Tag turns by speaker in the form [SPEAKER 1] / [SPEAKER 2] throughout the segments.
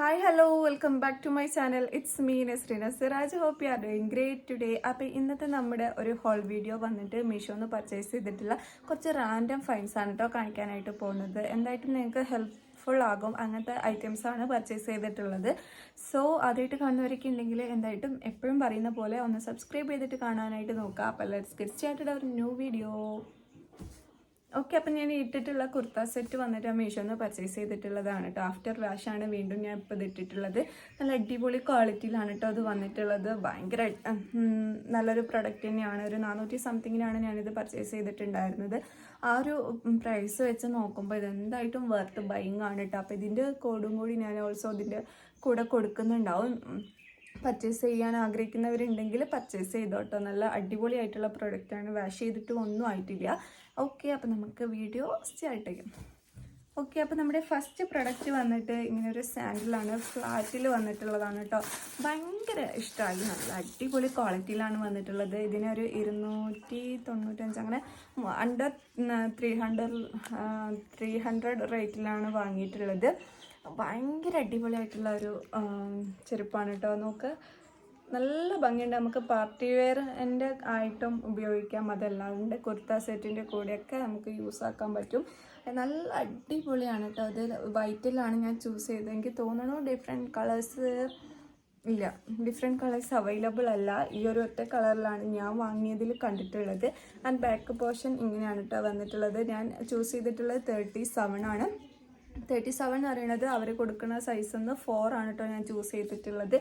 [SPEAKER 1] Hi, hello, welcome back to my channel. It's me, Nasrina Siraj. Hope you are doing great today. അപ്പോൾ ഇന്നത്തെ നമ്മുടെ ഒരു whole video വന്നിട്ട് മീഷോന്ന് purchase ചെയ്തിട്ടുള്ള കുറച്ച് റാൻഡം ഫൈൻസ് ആണ് കേട്ടോ കാണിക്കാനായിട്ട് പോകുന്നത്. എന്തായിട്ടും നിങ്ങൾക്ക് ഹെൽപ്ഫുൾ ആകും അങ്ങനത്തെ ഐറ്റംസ് ആണ് പർച്ചേസ് ചെയ്തിട്ടുള്ളത്. സോ ആദ്യമായിട്ട് കാണുന്നവരൊക്കെ ഉണ്ടെങ്കിൽ എന്തായിട്ടും എപ്പോഴും പറയുന്ന പോലെ ഒന്ന് സബ്സ്ക്രൈബ് ചെയ്തിട്ട് കാണാനായിട്ട് നോക്കുക. അപ്പോൾ let's get started our new video. Okay, അപ്പം ഞാൻ ഇട്ടിട്ടുള്ള കുർത്ത സെറ്റ് വന്നിട്ട് മീഷോന്ന് പർച്ചേസ് ചെയ്തിട്ടുള്ളതാണ് കേട്ടോ. ആഫ്റ്റർ വാഷാണ് വീണ്ടും ഞാൻ ഇപ്പോൾ ഇതിട്ടിട്ടുള്ളത്. നല്ല അടിപൊളി ക്വാളിറ്റിയിലാണ് കേട്ടോ അത് വന്നിട്ടുള്ളത്. ഭയങ്കര നല്ലൊരു പ്രൊഡക്റ്റ് തന്നെയാണ്. ഒരു 400 സംതിങ്ങിനാണ് ഞാനിത് പർച്ചേസ് ചെയ്തിട്ടുണ്ടായിരുന്നത്. ആ ഒരു പ്രൈസ് വെച്ച് നോക്കുമ്പോൾ ഇതെന്തായിട്ടും വർത്ത് ബൈങ് ആണ് കേട്ടോ. അപ്പോൾ ഇതിൻ്റെ കോഡും കൂടി ഞാൻ ഓൾസോ ഇതിൻ്റെ കൂടെ കൊടുക്കുന്നുണ്ടാവും. പർച്ചേസ് ചെയ്യാൻ ആഗ്രഹിക്കുന്നവരുണ്ടെങ്കിൽ പർച്ചേസ് ചെയ്തോട്ടോ. നല്ല അടിപൊളിയായിട്ടുള്ള പ്രൊഡക്റ്റാണ്. വാഷ് ചെയ്തിട്ട് ഒന്നും ആയിട്ടില്ല. ഓക്കെ, അപ്പോൾ നമുക്ക് വീഡിയോ സ്റ്റാർട്ട് ചെയ്യാം. ഓക്കെ, അപ്പോൾ നമ്മുടെ ഫസ്റ്റ് പ്രൊഡക്റ്റ് വന്നിട്ട് ഇങ്ങനൊരു സാൻഡിലാണ്. ഫ്ലാറ്റിൽ വന്നിട്ടുള്ളതാണ് കേട്ടോ. ഭയങ്കര ഇഷ്ടമായി. നല്ല അടിപൊളി ക്വാളിറ്റിയിലാണ് വന്നിട്ടുള്ളത്. ഇതിനൊരു 295 അങ്ങനെ അണ്ടർ 300 റേറ്റിലാണ് വാങ്ങിയിട്ടുള്ളത്. ഭയങ്കര അടിപൊളിയായിട്ടുള്ള ഒരു ചെരുപ്പാണ് കേട്ടോ. നോക്ക്, നല്ല ഭംഗിയുണ്ട്. നമുക്ക് പാർട്ടി വെയർ എൻ്റെ ആയിട്ടും ഉപയോഗിക്കാം. അതല്ലാണ്ട് കുർത്ത സെറ്റിൻ്റെ കൂടെയൊക്കെ നമുക്ക് യൂസ് ആക്കാൻ പറ്റും. നല്ല അടിപൊളിയാണ് കേട്ടോ. അത് വൈറ്റിലാണ് ഞാൻ ചൂസ് ചെയ്തത്. എനിക്ക് തോന്നുന്നു ഡിഫറെൻറ്റ് കളേഴ്സ് ഇല്ല, ഡിഫറെൻറ്റ് കളേഴ്സ് അവൈലബിൾ അല്ല. ഈ ഒരു ഒറ്റ കളറിലാണ് ഞാൻ വാങ്ങിയതിൽ കണ്ടിട്ടുള്ളത്. ആൻഡ് ബാക്ക് പോർഷൻ ഇങ്ങനെയാണ് കേട്ടോ വന്നിട്ടുള്ളത്. ഞാൻ ചൂസ് ചെയ്തിട്ടുള്ളത് 37 ആണ്. 37 എന്ന് പറയുന്നത് അവർ കൊടുക്കുന്ന സൈസ് ഒന്ന് 4 ആണ് കേട്ടോ ഞാൻ ചൂസ് ചെയ്തിട്ടുള്ളത്.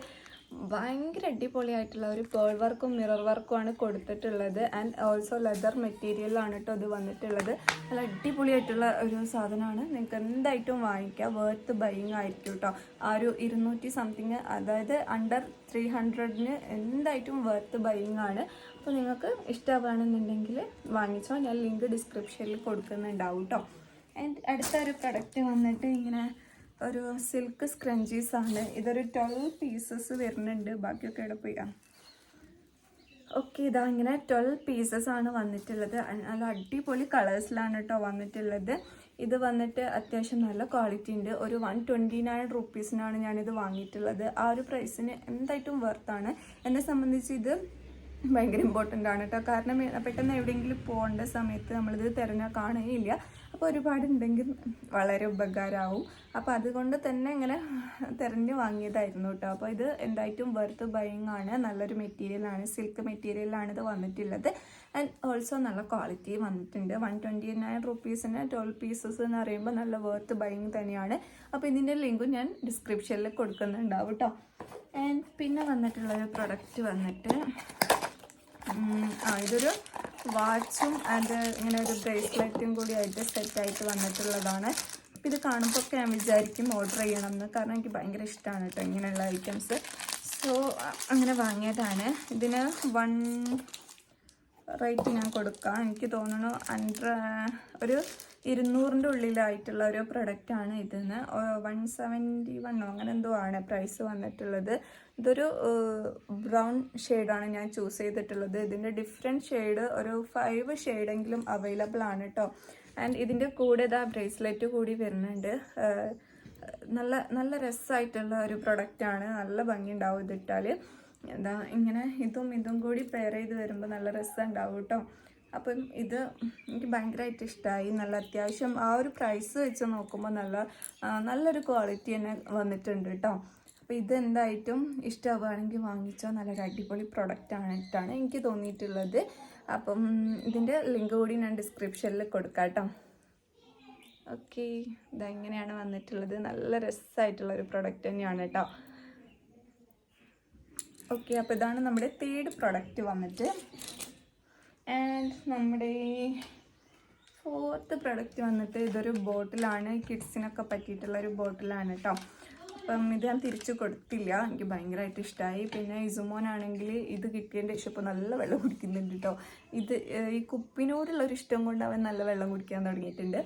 [SPEAKER 1] ഭയങ്കര അടിപൊളിയായിട്ടുള്ള ഒരു പേൾ വർക്കും മിറർ വർക്കുമാണ് കൊടുത്തിട്ടുള്ളത്. ആൻഡ് ഓൾസോ ലെതർ മെറ്റീരിയലാണ് കേട്ടോ ഇത് വന്നിട്ടുള്ളത്. നല്ല അടിപൊളിയായിട്ടുള്ള ഒരു സാധനമാണ്. നിങ്ങൾക്ക് എന്തായിട്ടും വാങ്ങിക്കാം. വേർത്ത് ബൈങ് ആയിരിക്കും കേട്ടോ. ആ ഒരു 200 സംതിങ്, അതായത് അണ്ടർ 300-ന് എന്തായിട്ടും വേർത്ത് ബൈങ് ആണ്. അപ്പോൾ നിങ്ങൾക്ക് ഇഷ്ടമാണെന്നുണ്ടെങ്കിൽ വാങ്ങിച്ചോ. ഞാൻ ലിങ്ക് ഡിസ്ക്രിപ്ഷനിൽ കൊടുക്കുന്നുണ്ടാവും കേട്ടോ. ആൻഡ് അടുത്ത ഒരു പ്രൊഡക്റ്റ് വന്നിട്ട് ഇങ്ങനെ ഒരു സിൽക്ക് സ്ക്രഞ്ചീസ് ആണ്. ഇതൊരു 12 പീസസ് വരുന്നുണ്ട്. ബാക്കിയൊക്കെ ഇവിടെ പോയാം. ഓക്കെ, ഇതാ ഇങ്ങനെ 12 പീസസ് ആണ് വന്നിട്ടുള്ളത്. നല്ല അടിപൊളി കളേഴ്സിലാണ് കേട്ടോ വന്നിട്ടുള്ളത്. ഇത് വന്നിട്ട് അത്യാവശ്യം നല്ല ക്വാളിറ്റി ഉണ്ട്. ഒരു 129 റുപ്പീസിനാണ് ഞാനിത് വാങ്ങിയിട്ടുള്ളത്. ആ ഒരു പ്രൈസിന് എന്തായിട്ടും വർത്താണ്. എന്നെ സംബന്ധിച്ച് ഇത് ഭയങ്കര ഇമ്പോർട്ടൻ്റ് ആണ് കേട്ടോ. കാരണം പെട്ടെന്ന് എവിടെയെങ്കിലും പോകേണ്ട സമയത്ത് നമ്മളിത് തിരഞ്ഞാൽ കാണുകയില്ല. അപ്പോൾ ഒരുപാടുണ്ടെങ്കിൽ വളരെ ഉപകാരമാവും. അപ്പോൾ അതുകൊണ്ട് തന്നെ ഇങ്ങനെ തിരഞ്ഞ് വാങ്ങിയതായിരുന്നു കേട്ടോ. അപ്പോൾ ഇത് എന്തായിട്ടും വർത്ത് ബൈങ് ആണ്. നല്ലൊരു മെറ്റീരിയലാണ്, സിൽക്ക് മെറ്റീരിയലാണ് ഇത് വന്നിട്ടുള്ളത്. ആൻഡ് ഓൾസോ നല്ല ക്വാളിറ്റി വന്നിട്ടുണ്ട്. 129 റുപ്പീസിന് 12 പീസസ് എന്ന് പറയുമ്പോൾ നല്ല വർത്ത് ബൈങ് തന്നെയാണ്. അപ്പോൾ ഇതിൻ്റെ ലിങ്കും ഞാൻ ഡിസ്ക്രിപ്ഷനിൽ കൊടുക്കുന്നുണ്ടാവും കേട്ടോ. ആൻഡ് പിന്നെ വന്നിട്ടുള്ളൊരു പ്രൊഡക്റ്റ് വന്നിട്ട് ഇതൊരു വാച്ചും ആൻഡ് ഇങ്ങനെ ഒരു ബ്രേസ്ലെറ്റും കൂടി ആയിട്ട് സെറ്റായിട്ട് വന്നിട്ടുള്ളതാണ്. അപ്പോൾ ഇത് കാണുമ്പോൾ ഒക്കെ ഞാൻ വിചാരിക്കും ഓർഡർ ചെയ്യണം എന്ന്. കാരണം എനിക്ക് ഭയങ്കര ഇഷ്ടമാണ് കേട്ടോ ഇങ്ങനെയുള്ള ഐറ്റംസ്. സോ അങ്ങനെ വാങ്ങിയതാണ്. ഇതിന് 1 റേറ്റ് ഞാൻ കൊടുക്കാം. എനിക്ക് തോന്നുന്നു ഒരു 200-ൻ്റെ ഉള്ളിലായിട്ടുള്ള ഒരു പ്രൊഡക്റ്റാണ്. ഇതിന് 171 അങ്ങനെ എന്തോ ആണ് പ്രൈസ് വന്നിട്ടുള്ളത്. ഇതൊരു ബ്രൗൺ ഷെയ്ഡാണ് ഞാൻ ചൂസ് ചെയ്തിട്ടുള്ളത്. ഇതിൻ്റെ ഡിഫറെൻറ്റ് ഷെയ്ഡ് ഒരു 5 ഷെയ്ഡെങ്കിലും അവൈലബിൾ ആണ് കേട്ടോ. ആൻഡ് ഇതിൻ്റെ കൂടെ ഇതാ ബ്രേസ്ലെറ്റ് കൂടി വരുന്നുണ്ട്. നല്ല നല്ല രസമായിട്ടുള്ള ഒരു പ്രൊഡക്റ്റാണ്. നല്ല ഭംഗിയുണ്ടാവും ഇതിട്ടാൽ. എന്താ ഇങ്ങനെ ഇതും കൂടി പെയർ ചെയ്ത് വരുമ്പോൾ നല്ല രസം ഉണ്ടാവും കേട്ടോ. അപ്പം ഇത് എനിക്ക് ഭയങ്കരമായിട്ട് ഇഷ്ടമായി. നല്ല അത്യാവശ്യം ആ ഒരു പ്രൈസ് വെച്ച് നോക്കുമ്പോൾ നല്ലൊരു ക്വാളിറ്റി തന്നെ വന്നിട്ടുണ്ട് കേട്ടോ. അപ്പോൾ ഇതെന്തായിട്ടും ഇഷ്ടമാവുകയാണെങ്കിൽ വാങ്ങിച്ചാൽ നല്ലൊരു അടിപൊളി പ്രൊഡക്റ്റായിട്ടാണ് എനിക്ക് തോന്നിയിട്ടുള്ളത്. അപ്പം ഇതിൻ്റെ ലിങ്ക് കൂടി ഞാൻ ഡിസ്ക്രിപ്ഷനിൽ കൊടുക്കാം കേട്ടോ. ഓക്കെ, ഇതെങ്ങനെയാണ് വന്നിട്ടുള്ളത്. നല്ല രസമായിട്ടുള്ളൊരു പ്രൊഡക്റ്റ് തന്നെയാണ് കേട്ടോ. ഓക്കെ, അപ്പോൾ ഇതാണ് നമ്മുടെ 3rd പ്രൊഡക്റ്റ് വന്നിട്ട്. ആൻഡ് നമ്മുടെ 4th പ്രൊഡക്റ്റ് വന്നിട്ട് ഇതൊരു ബോട്ടിലാണ്. കിഡ്സിനൊക്കെ പറ്റിയിട്ടുള്ളൊരു ബോട്ടിലാണ് കേട്ടോ. അപ്പം ഇത് ഞാൻ തിരിച്ചു കൊടുത്തില്ല. എനിക്ക് ഭയങ്കരമായിട്ട് ഇഷ്ടമായി. പിന്നെ ഇസുമോനാണെങ്കിൽ ഇത് കിട്ടിയതിൻ്റെ ശേഷം ഇപ്പോൾ നല്ല വെള്ളം കുടിക്കുന്നുണ്ട് കേട്ടോ. ഈ കുപ്പിനോടുള്ളൊരു ഇഷ്ടം കൊണ്ട് അവൻ നല്ല വെള്ളം കുടിക്കാൻ തുടങ്ങിയിട്ടുണ്ട്.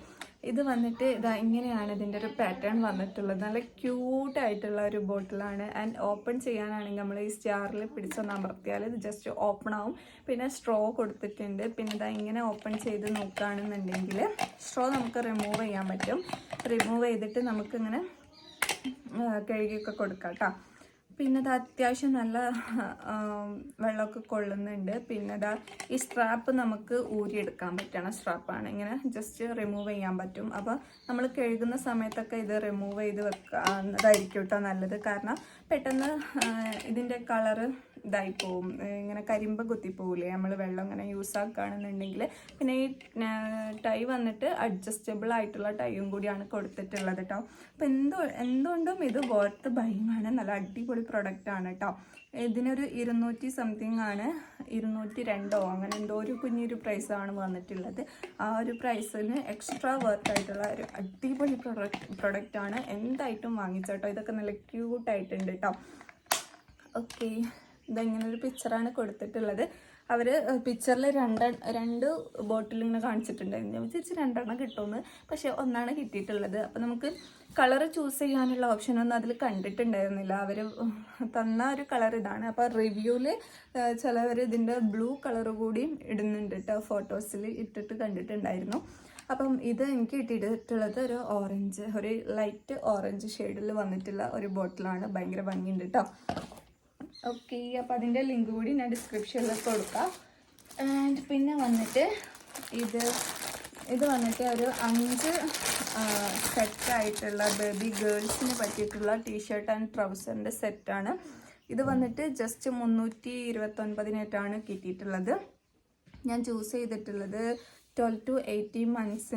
[SPEAKER 1] ഇത് വന്നിട്ട് ഇതാ ഇങ്ങനെയാണ് ഇതിൻ്റെ ഒരു പാറ്റേൺ വന്നിട്ടുള്ളത്. നല്ല ക്യൂട്ടായിട്ടുള്ള ഒരു ബോട്ടിലാണ്. ആൻഡ് ഓപ്പൺ ചെയ്യാനാണെങ്കിൽ നമ്മൾ ഈ സ്റ്റാറിൽ പിടിച്ചൊന്ന് അമർത്തിയാൽ ഇത് ജസ്റ്റ് ഓപ്പൺ ആവും. പിന്നെ സ്ട്രോ കൊടുത്തിട്ടുണ്ട്. പിന്നെ ഇതാ ഇങ്ങനെ ഓപ്പൺ ചെയ്ത് നോക്കുകയാണെന്നുണ്ടെങ്കിൽ സ്ട്രോ നമുക്ക് റിമൂവ് ചെയ്യാൻ പറ്റും. റിമൂവ് ചെയ്തിട്ട് നമുക്കിങ്ങനെ കഴുകിയൊക്കെ കൊടുക്കാം കേട്ടോ. പിന്നെ അത് അത്യാവശ്യം നല്ല വെള്ളമൊക്കെ കൊള്ളുന്നുണ്ട്. പിന്നെ അതാ ഈ സ്ട്രാപ്പ് നമുക്ക് ഊരിയെടുക്കാൻ പറ്റണ സ്ട്രാപ്പാണ്. ഇങ്ങനെ ജസ്റ്റ് റിമൂവ് ചെയ്യാൻ പറ്റും. അപ്പോൾ നമ്മൾ കഴുകുന്ന സമയത്തൊക്കെ ഇത് റിമൂവ് ചെയ്ത് വെക്കാതായിരിക്കും കേട്ടോ നല്ലത്. കാരണം പെട്ടെന്ന് ഇതിൻ്റെ കളറ് ഇതായി പോവും, ഇങ്ങനെ കരിമ്പ് കുത്തിപ്പോവില്ലേ നമ്മൾ വെള്ളം ഇങ്ങനെ യൂസ് ആക്കുകയാണെന്നുണ്ടെങ്കിൽ. പിന്നെ ഈ ടൈ വന്നിട്ട് അഡ്ജസ്റ്റബിൾ ആയിട്ടുള്ള ടൈയും കൂടിയാണ് കൊടുത്തിട്ടുള്ളത് കേട്ടോ. അപ്പോൾ എന്തുകൊണ്ടും ഇത് വർത്ത് ബൈങ്, നല്ല അടിപൊളി പ്രൊഡക്റ്റാണ് കേട്ടോ. ഇതിനൊരു 200 സംതിങ് ആണ്, 202 അങ്ങനെ എന്തോ ഒരു കുഞ്ഞൊരു പ്രൈസാണ് വന്നിട്ടുള്ളത്. ആ ഒരു പ്രൈസിന് എക്സ്ട്രാ വർത്തായിട്ടുള്ള ഒരു അടിപൊളി പ്രൊഡക്റ്റാണ്. എന്തായിട്ടും വാങ്ങിച്ചോട്ടോ. ഇതൊക്കെ നല്ല ക്യൂട്ടായിട്ടുണ്ട് കേട്ടോ. ഓക്കെ, ഇതെങ്ങനെ ഒരു പിക്ചറാണ് കൊടുത്തിട്ടുള്ളത്. അവർ പിക്ചറിൽ രണ്ട് ബോട്ടിൽ ഇങ്ങനെ കാണിച്ചിട്ടുണ്ടായിരുന്നു. ഞാൻ വിചാരിച്ച് 2 കിട്ടുമെന്ന്, പക്ഷേ 1 കിട്ടിയിട്ടുള്ളത്. അപ്പോൾ നമുക്ക് കളർ ചൂസ് ചെയ്യാനുള്ള ഓപ്ഷനൊന്നും അതിൽ കണ്ടിട്ടുണ്ടായിരുന്നില്ല. അവർ തന്ന ഒരു കളർ ഇതാണ്. അപ്പോൾ റിവ്യൂവിൽ ചിലവർ ഇതിൻ്റെ ബ്ലൂ കളർ കൂടി ഇടുന്നുണ്ട് കേട്ടോ, ഫോട്ടോസിൽ ഇട്ടിട്ട് കണ്ടിട്ടുണ്ടായിരുന്നു. അപ്പം ഇത് എനിക്ക് കിട്ടിയിട്ടുള്ളത് ഒരു ഓറഞ്ച്, ഒരു ലൈറ്റ് ഓറഞ്ച് ഷെയ്ഡിൽ വന്നിട്ടുള്ള ഒരു ബോട്ടിലാണ്. ഭയങ്കര ഭംഗിയുണ്ട് കേട്ടോ. ഓക്കെ, അപ്പോൾ അതിൻ്റെ ലിങ്ക് കൂടി ഞാൻ ഡിസ്ക്രിപ്ഷനിൽ കൊടുക്കാം. ആൻഡ് പിന്നെ വന്നിട്ട് ഇത് വന്നിട്ട് ഒരു 5 സെറ്റായിട്ടുള്ള ബേബി ഗേൾസിന് പറ്റിയിട്ടുള്ള ടീഷർട്ട് ആൻഡ് ട്രൗസറിൻ്റെ സെറ്റാണ്. ഇത് വന്നിട്ട് ജസ്റ്റ് 329 കിട്ടിയിട്ടുള്ളത്. ഞാൻ ചൂസ് ചെയ്തിട്ടുള്ളത് 12 to 18 months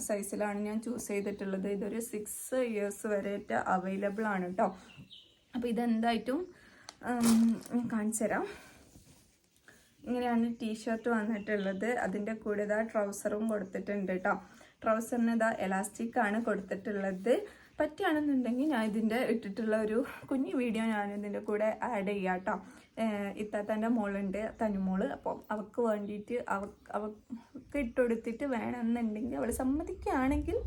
[SPEAKER 1] സൈസിലാണ് ഞാൻ ചൂസ് ചെയ്തിട്ടുള്ളത്. ഇതൊരു 6 years വരെയായിട്ട് അവൈലബിൾ ആണ് കേട്ടോ. അപ്പോൾ ഇതെന്തായിട്ടും കാണിച്ചു തരാം. ഇങ്ങനെയാണ് ടീഷർട്ട് വന്നിട്ടുള്ളത്. അതിൻ്റെ കൂടെ ഇതാ ട്രൗസറും കൊടുത്തിട്ടുണ്ട് കേട്ടോ. ട്രൗസറിന് ഇതാ എലാസ്റ്റിക് ആണ് കൊടുത്തിട്ടുള്ളത്. പറ്റുകയാണെന്നുണ്ടെങ്കിൽ ഞാൻ ഇതിൻ്റെ ഇട്ടിട്ടുള്ള ഒരു കുഞ്ഞു വീഡിയോ ഞാൻ ഇതിൻ്റെ കൂടെ ആഡ് ചെയ്യാം കേട്ടോ. ഇത്താത്തൻ്റെ മോളുണ്ട്, തനുമോള്. അപ്പോൾ അവൾക്ക് വേണ്ടിയിട്ട് അവൾക്ക് ഇട്ടുകൊടുത്തിട്ട് വേണമെന്നുണ്ടെങ്കിൽ അവൾ സമ്മതിക്കുകയാണെങ്കിൽ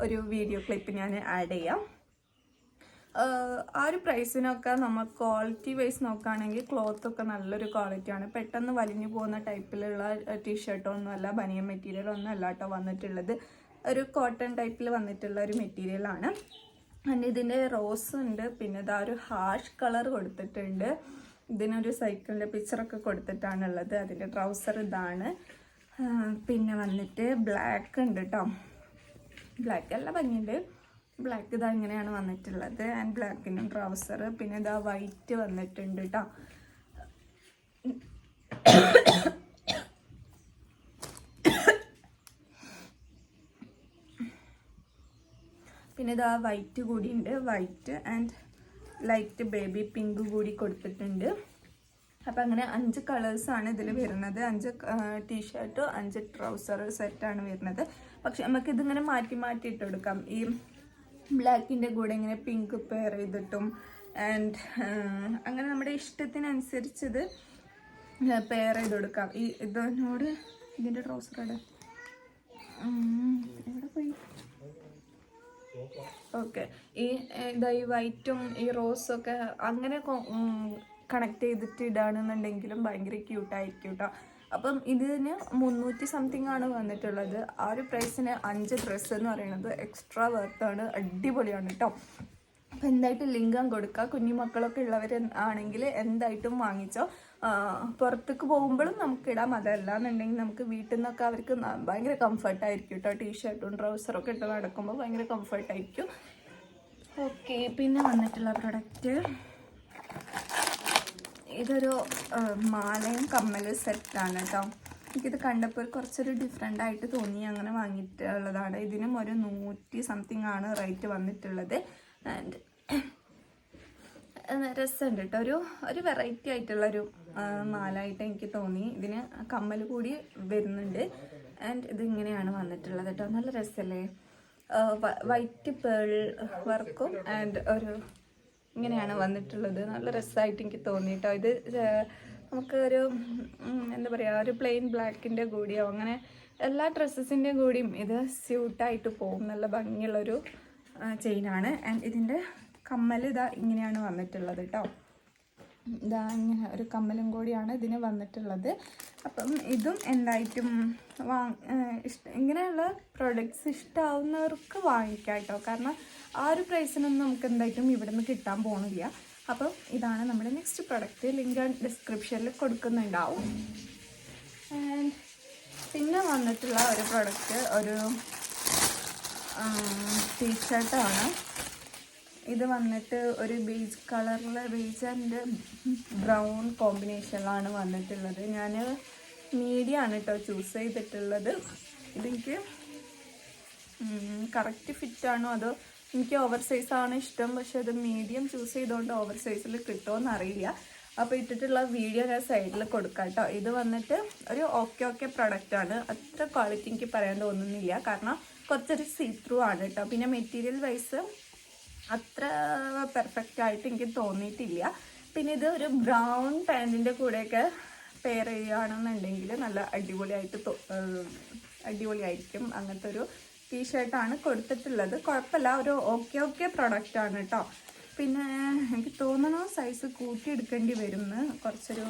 [SPEAKER 1] ഒരു വീഡിയോ ക്ലിപ്പ് ഞാൻ ആഡ് ചെയ്യാം. ആ ഒരു പ്രൈസിനൊക്കെ നമ്മൾ ക്വാളിറ്റി വൈസ് നോക്കുകയാണെങ്കിൽ ക്ലോത്തൊക്കെ നല്ലൊരു ക്വാളിറ്റിയാണ്. പെട്ടെന്ന് വലിഞ്ഞു പോകുന്ന ടൈപ്പിലുള്ള ടീഷർട്ടൊന്നുമല്ല, ബനിയൻ മെറ്റീരിയലൊന്നും അല്ല കേട്ടോ വന്നിട്ടുള്ളത്. ഒരു കോട്ടൺ ടൈപ്പിൽ വന്നിട്ടുള്ള ഒരു മെറ്റീരിയലാണ്. പിന്നെ ഇതിൻ്റെ റോസ് ഉണ്ട്. പിന്നെ ഇതാ ഒരു ഹാഷ് കളർ കൊടുത്തിട്ടുണ്ട്. ഇതിനൊരു സൈക്കിളിൻ്റെ പിക്ചറൊക്കെ കൊടുത്തിട്ടാണുള്ളത്. അതിൻ്റെ ട്രൗസർ ഇതാണ്. പിന്നെ വന്നിട്ട് ബ്ലാക്ക് ഉണ്ട് കേട്ടോ. ബ്ലാക്ക് എല്ലാം ഭംഗിയുണ്ട്. ബ്ലാക്ക് ഇതാ ഇങ്ങനെയാണ് വന്നിട്ടുള്ളത്. ആൻഡ് ബ്ലാക്കിനും ട്രൗസർ. പിന്നെ ഇതാ വൈറ്റ് വന്നിട്ടുണ്ട് കേട്ടോ. പിന്നെ ഇതാ വൈറ്റ് കൂടി ഉണ്ട്. White and light baby pink കൂടി കൊടുത്തിട്ടുണ്ട്. അപ്പം അങ്ങനെ 5 കളേഴ്സാണ് ഇതിൽ വരുന്നത്. 5 ടീഷർട്ട് 5 ട്രൗസർ സെറ്റാണ് വരുന്നത്. പക്ഷെ നമുക്കിതിങ്ങനെ മാറ്റി മാറ്റി ഇട്ട് കൊടുക്കാം. ഈ ബ്ലാക്കിൻ്റെ കൂടെ ഇങ്ങനെ പിങ്ക് പെയർ ചെയ്തിട്ടും ആൻഡ് അങ്ങനെ നമ്മുടെ ഇഷ്ടത്തിനനുസരിച്ച് ഇത് പെയർ ചെയ്ത് കൊടുക്കാം. ഇതിനോട് ഇതിൻ്റെ ട്രൗസർ എവിടെ പോയി? ഓക്കെ, ഈ വൈറ്റും ഈ റോസും ഒക്കെ അങ്ങനെ കണക്ട് ചെയ്തിട്ട് ഇടാണെന്നുണ്ടെങ്കിലും ഭയങ്കര ക്യൂട്ടായിരിക്കും കേട്ടോ. അപ്പം ഇതിന് 300 സംതിങ് ആണ് വന്നിട്ടുള്ളത്. ആ ഒരു പ്രൈസിന് 5 ഡ്രസ്സ് എന്ന് പറയുന്നത് എക്സ്ട്രാ വർത്താണ്, അടിപൊളിയാണ് കേട്ടോ. അപ്പം എന്തായിട്ടും ലിങ്ക് കൊടുക്കുക. കുഞ്ഞു മക്കളൊക്കെ ഉള്ളവർ ആണെങ്കിൽ എന്തായിട്ടും വാങ്ങിച്ചോ. പുറത്തേക്ക് പോകുമ്പോഴും നമുക്ക് ഇടാം. അതല്ല എന്നുണ്ടെങ്കിൽ നമുക്ക് വീട്ടിൽ നിന്നൊക്കെ അവർക്ക് ഭയങ്കര കംഫർട്ടായിരിക്കും കേട്ടോ. ടീഷർട്ടും ട്രൗസറൊക്കെ ഇട്ട് നടക്കുമ്പോൾ ഭയങ്കര കംഫർട്ടായിരിക്കും. ഓക്കെ, പിന്നെ വന്നിട്ടുള്ള പ്രൊഡക്റ്റ് ഇതൊരു മാലയും കമ്മലും സെറ്റാണ് കേട്ടോ. എനിക്കിത് കണ്ടപ്പോൾ കുറച്ചൊരു ഡിഫറെൻ്റ് ആയിട്ട് തോന്നി, അങ്ങനെ വാങ്ങിയിട്ടുള്ളതാണ്. ഇതിനും ഒരു 100 സംതിങ് ആണ് റേറ്റ് വന്നിട്ടുള്ളത്. ആൻഡ് രസമുണ്ട് കേട്ടോ. ഒരു വെറൈറ്റി ആയിട്ടുള്ളൊരു മാലയായിട്ട് എനിക്ക് തോന്നി. ഇതിന് കമ്മൽ കൂടി വരുന്നുണ്ട്. ആൻഡ് ഇതിങ്ങനെയാണ് വന്നിട്ടുള്ളത് കേട്ടോ. നല്ല രസമല്ലേ? വൈറ്റ് പേൾ വർക്കും ആൻഡ് ഒരു ഇങ്ങനെയാണ് വന്നിട്ടുള്ളത്. നല്ല രസമായിട്ട് എനിക്ക് തോന്നി കേട്ടോ. ഇത് നമുക്ക് ഒരു എന്താ പറയുക, ഒരു പ്ലെയിൻ ബ്ലാക്കിൻ്റെ കൂടിയോ അങ്ങനെ എല്ലാ ഡ്രസ്സസിൻ്റെ കൂടിയും ഇത് സ്യൂട്ടായിട്ട് പോകും. നല്ല ഭംഗിയുള്ളൊരു ചെയിനാണ്. ആൻഡ് ഇതിൻ്റെ കമ്മൽ ഇതാ ഇങ്ങനെയാണ് വന്നിട്ടുള്ളത് കേട്ടോ. ഇതാ ഇങ്ങനെ ഒരു കമ്മലും കൂടിയാണ് ഇതിന് വന്നിട്ടുള്ളത്. അപ്പം ഇതും എന്തായിട്ടും ഇങ്ങനെയുള്ള പ്രൊഡക്ട്സ് ഇഷ്ടമാവുന്നവർക്ക് വാങ്ങിക്കാം കേട്ടോ. കാരണം ആ ഒരു പ്രൈസിനൊന്നും നമുക്ക് എന്തായിട്ടും ഇവിടെ നിന്ന് കിട്ടാൻ പോകുന്നില്ല. അപ്പം ഇതാണ് നമ്മുടെ നെക്സ്റ്റ് പ്രൊഡക്റ്റ്. ലിങ്ക് ഡിസ്ക്രിപ്ഷനിൽ കൊടുക്കുന്നുണ്ടാവും. ആൻഡ് പിന്നെ വന്നിട്ടുള്ള ഒരു പ്രൊഡക്റ്റ് ഒരു ടീഷർട്ടാണ്. ഇത് വന്നിട്ട് ഒരു ബേജ് കളറിലെ ബേജ് ആൻഡ് ബ്രൗൺ കോമ്പിനേഷനിലാണ് വന്നിട്ടുള്ളത്. ഞാൻ മീഡിയം ആണ് കേട്ടോ ചൂസ് ചെയ്തിട്ടുള്ളത്. ഇതെനിക്ക് കറക്റ്റ് ഫിറ്റാണോ അതോ എനിക്ക് ഓവർ സൈസാണ് ഇഷ്ടം, പക്ഷെ അത് മീഡിയം ചൂസ് ചെയ്തുകൊണ്ട് ഓവർ സൈസിൽ കിട്ടുമോയെന്ന് അറിയില്ല. അപ്പോൾ ഇട്ടിട്ടുള്ള വീഡിയോ ഞാൻ സൈഡിൽ കൊടുക്കാം കേട്ടോ. ഇത് വന്നിട്ട് ഒരു ഓക്കെ പ്രൊഡക്റ്റാണ്. അത്ര ക്വാളിറ്റി എനിക്ക് പറയാൻ തോന്നുന്നില്ല, കാരണം കുറച്ചൊരു സീ ത്രൂ ആണ് കേട്ടോ. പിന്നെ മെറ്റീരിയൽ വൈസ് അത്ര പെർഫെക്റ്റ് ആയിട്ട് എനിക്ക് തോന്നിയിട്ടില്ല. പിന്നെ ഇത് ഒരു ബ്രൗൺ പാൻറ്റിൻ്റെ കൂടെയൊക്കെ പെയർ ചെയ്യുകയാണെന്നുണ്ടെങ്കിൽ നല്ല അടിപൊളിയായിരിക്കും. അങ്ങനത്തെ ഒരു ടീഷർട്ടാണ് കൊടുത്തിട്ടുള്ളത്. കുഴപ്പമില്ല, ഒരു ഓക്കെ പ്രൊഡക്റ്റാണ് കേട്ടോ. പിന്നെ എനിക്ക് തോന്നണോ സൈസ് കൂട്ടിയെടുക്കേണ്ടി വരുമെന്ന്, കുറച്ചൊരു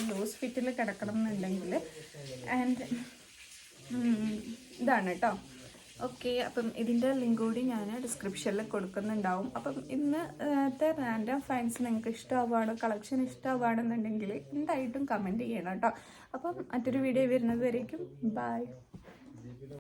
[SPEAKER 1] ലൂസ് ഫിറ്റിൽ കിടക്കണം എന്നുണ്ടെങ്കിൽ. ആൻഡ് ഇതാണ് കേട്ടോ. ഓക്കെ, അപ്പം ഇതിൻ്റെ ലിങ്ക് കൂടി ഞാൻ ഡിസ്ക്രിപ്ഷനിൽ കൊടുക്കുന്നുണ്ടാവും. അപ്പം ഇന്നത്തെ റാൻഡം ഫൈൻസ് നിങ്ങൾക്ക് ഇഷ്ടമാവുകയാണ്, കളക്ഷൻ ഇഷ്ടമാവുകയാണെന്നുണ്ടെങ്കിൽ എന്തായിട്ടും കമൻറ്റ് ചെയ്യണം കേട്ടോ. അപ്പം മറ്റൊരു വീഡിയോ വരുന്നത് വരേക്കും ബൈ.